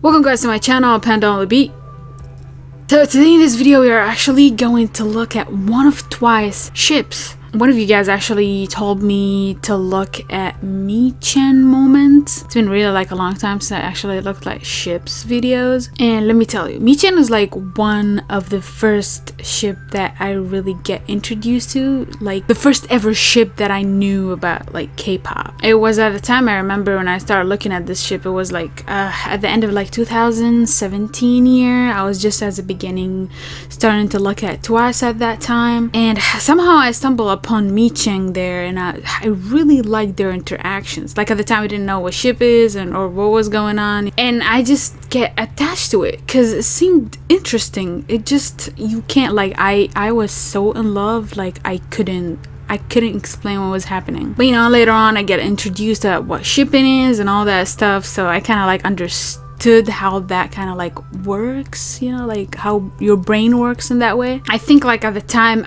Welcome guys to my channel, Panda on the Beat. So today in this video we are actually going to look at one of Twice's ships. One of you guys actually told me to look at Michaeng moments. It's been really like a long time since I actually looked like ships videos. And let me tell you, Michaeng is like one of the first ship that I really get introduced to. Like the first ever ship that I knew about like K-pop. It was at the time I remember when I started looking at this ship, it was like at the end of like 2017 year. I was just at the beginning starting to look at Twice at that time. And somehow I stumbled upon Michaeng there, and I really liked their interactions. Like at the time I didn't know what ship is or what was going on, and I just get attached to it because it seemed interesting. It just, you can't like, I was so in love, like I couldn't explain what was happening. But you know, later on I get introduced to what shipping is and all that stuff, so I kind of like understood how that kind of like works, you know, like how your brain works in that way. I think like at the time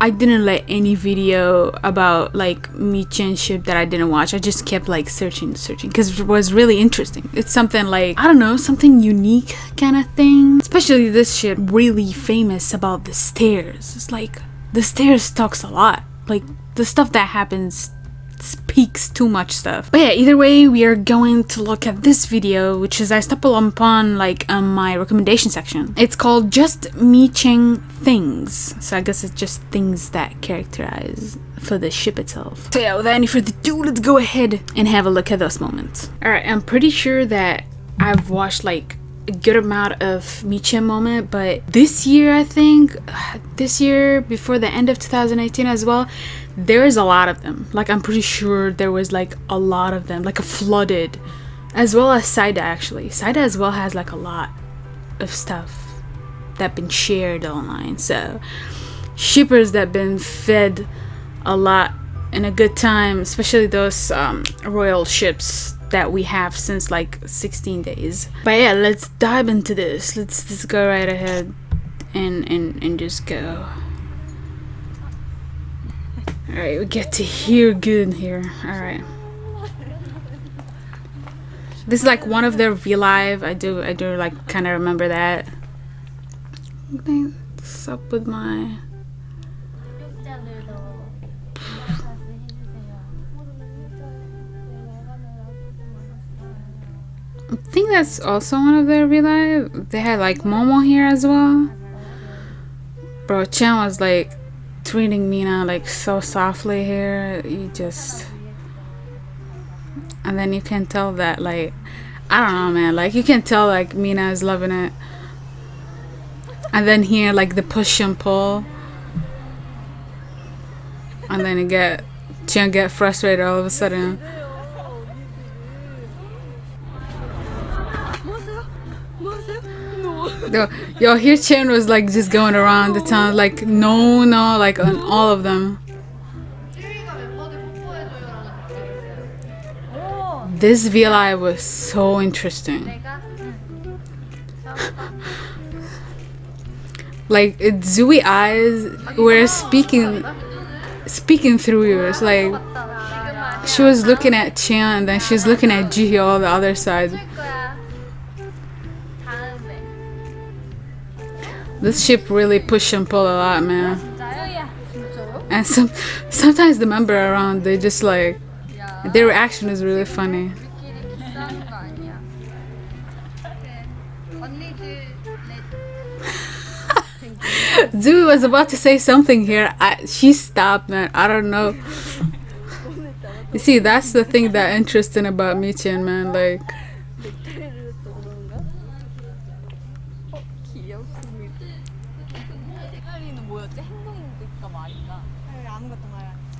I didn't let any video about like Michaeng ship that I didn't watch. I just kept like searching because it was really interesting. It's something like, I don't know, something unique kind of thing. Especially this ship, really famous about the stairs. It's like the stairs talks a lot. Like the stuff that happens speaks too much stuff. But yeah, either way, we are going to look at this video, which is I stumbled upon like on my recommendation section. It's called Just Michaeng Things. So I guess it's just things that characterize for the ship itself. So yeah, without any further ado, let's go ahead and have a look at those moments. Alright, I'm pretty sure that I've watched like a good amount of Michaeng moment, but this year, I think this year before the end of 2018 as well, there is a lot of them. Like I'm pretty sure there was like a lot of them, like a flooded, as well as Saida. Actually Saida as well has like a lot of stuff that been shared online, so shippers that been fed a lot in a good time, especially those royal ships that we have since like 16 days. But yeah, let's dive into this. Let's go right ahead and just go. Alright, we get to hear good here. Alright. This is like one of their V-Live. I do like kind of remember that. What's up with my... I think that's also one of their V-Live. They had like Momo here as well. Bro, Chan was like treating Mina like so softly here. You just, and then you can tell that like, I don't know, man, like you can tell like Mina is loving it. And then here like the push and pull, and then Chan get frustrated all of a sudden. Yo, here Chan was like just going around the town like no, like on all of them. This VLI was so interesting. Like Zooey eyes were speaking through yours. Like she was looking at Chan and then she's looking at Jihyo on the other side. This ship really push and pull a lot, man. And sometimes the member around, they just like, their reaction is really funny. Zooey was about to say something here. She stopped, man. I don't know. You see, that's the thing that interesting about Michaeng, man. Like,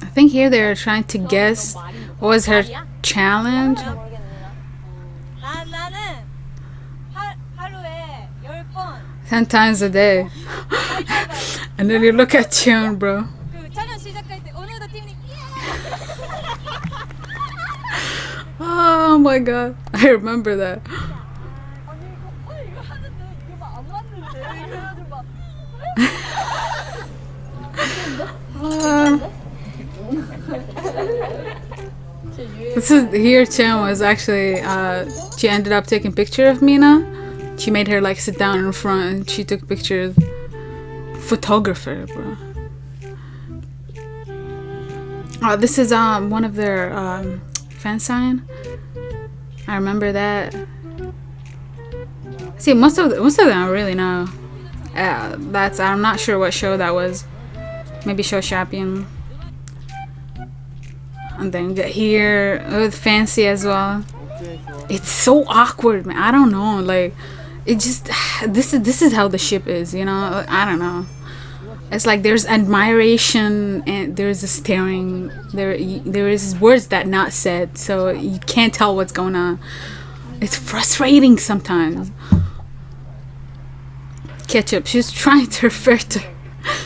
I think here they're trying to guess what was her challenge. 10 times a day. And then you look at Cheon, bro. Oh my god, I remember that. This is here. Chan was actually she ended up taking picture of Mina. She made her like sit down in front and she took pictures. Photographer, bro. Oh, this is one of their fan sign. I remember that. See, most of them I really know. That's I'm not sure what show that was. Maybe Show Champion. And then get here with Fancy as well. It's so awkward, man. I don't know. Like, it just this is how the ship is, you know. I don't know. It's like there's admiration and there's a staring. There is words that not said, so you can't tell what's going on. It's frustrating sometimes. Ketchup. She's trying to refer to.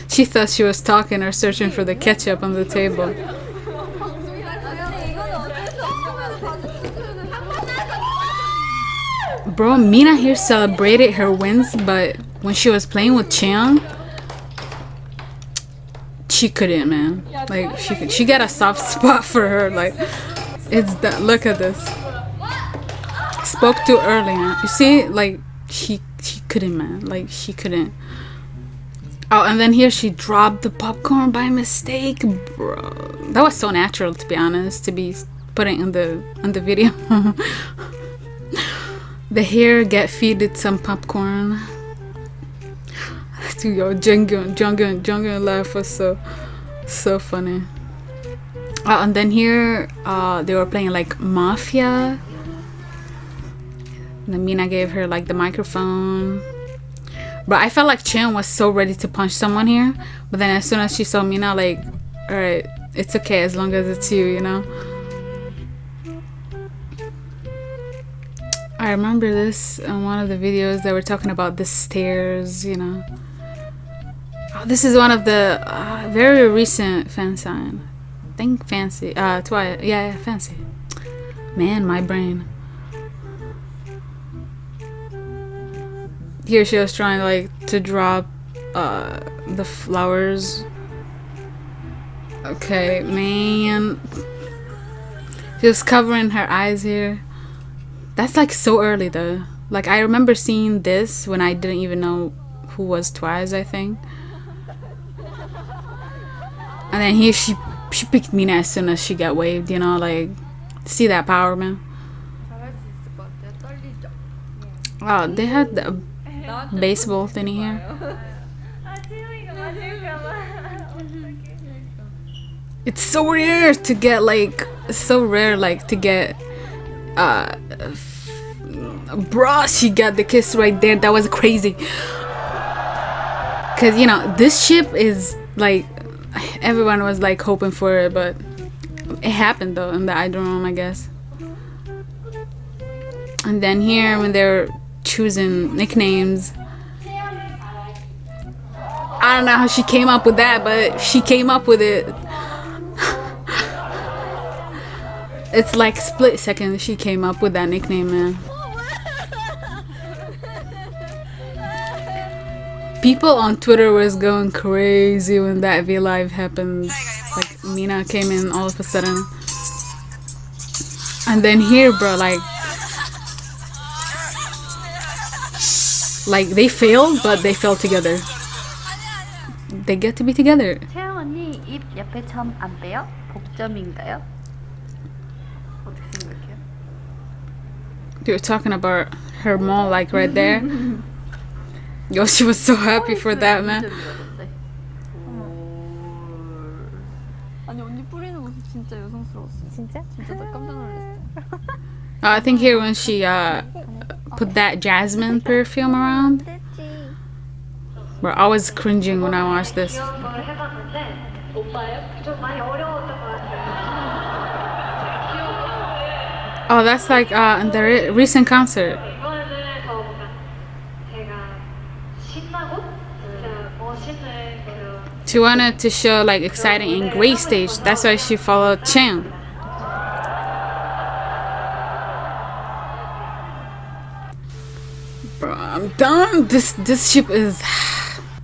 She thought she was talking or searching for the ketchup on the table. Bro, Mina here celebrated her wins, but when she was playing with Chiang, she couldn't, man. Like, she got a soft spot for her. Like, it's that. Look at this. Spoke too early, man. You see, like, she couldn't, man. Like, she couldn't. Oh, and then here she dropped the popcorn by mistake, bro. That was so natural, to be honest, to be putting in the video. The hair get feeded some popcorn. Yo, Jungkook laugh was so funny. And then here they were playing like Mafia. And then Mina gave her like the microphone. But I felt like Chan was so ready to punch someone here. But then as soon as she saw Mina, like, alright, it's okay as long as it's you, you know? I remember this in one of the videos. They were talking about the stairs, you know. Oh, this is one of the very recent fan sign. I think Fancy. Twilight. Yeah, Fancy. Man, my brain. Here she was trying like to drop the flowers. Okay, man. She was covering her eyes here. That's like so early though. Like I remember seeing this when I didn't even know who was Twice, I think. And then here she picked Mina as soon as she got waved, you know, like see that power, man. Oh, they had the baseball thingy here. It's so rare to get like bro, she got the kiss right there. That was crazy. Cause you know this ship is like everyone was like hoping for it, but it happened though in the idol room, I guess. And then here when they're choosing nicknames, I don't know how she came up with that, but she came up with it. It's like split second she came up with that nickname, man. People on Twitter was going crazy when that V Live happened. Like Mina came in all of a sudden. And then here, bro, like they failed, but they fell together. They get to be together. 채영 언니 입 옆에 점 안 빼요? 복점인가요? 어떻게 생각해요? You're talking about her mole, like right there. Yo, she was so happy for that, man. 아니 언니 뿌리는 모습 진짜 여성스러웠어. 진짜? 진짜 나 깜짝 놀랐어. I think here when she put that jasmine perfume around. Bro, I was cringing when I watched this. Oh, that's like in the recent concert. She wanted to show like exciting and great stage. That's why she followed Chang. Bro, I'm done. This ship is.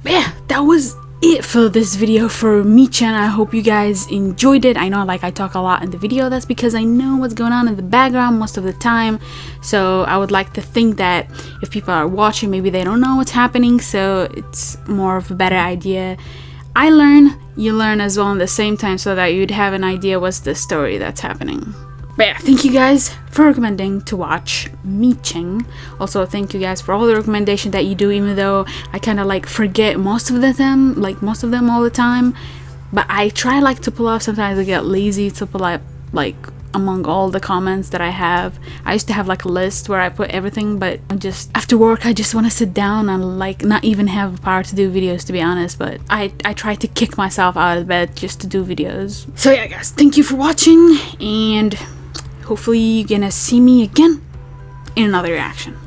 Yeah, that was it for this video for Michaeng. I hope you guys enjoyed it. I know like I talk a lot in the video, that's because I know what's going on in the background most of the time, so I would like to think that if people are watching, maybe they don't know what's happening, so it's more of a better idea. I learn, you learn as well at the same time, so that you'd have an idea what's the story that's happening. But yeah, thank you guys for recommending to watch Michaeng. Also, thank you guys for all the recommendations that you do, even though I kind of like forget most of them all the time. But I try like to pull up. Sometimes I get lazy to pull up like among all the comments that I have. I used to have like a list where I put everything, but just after work I just want to sit down and like not even have the power to do videos, to be honest. But I try to kick myself out of bed just to do videos. So yeah guys, thank you for watching, and hopefully you're gonna see me again in another reaction.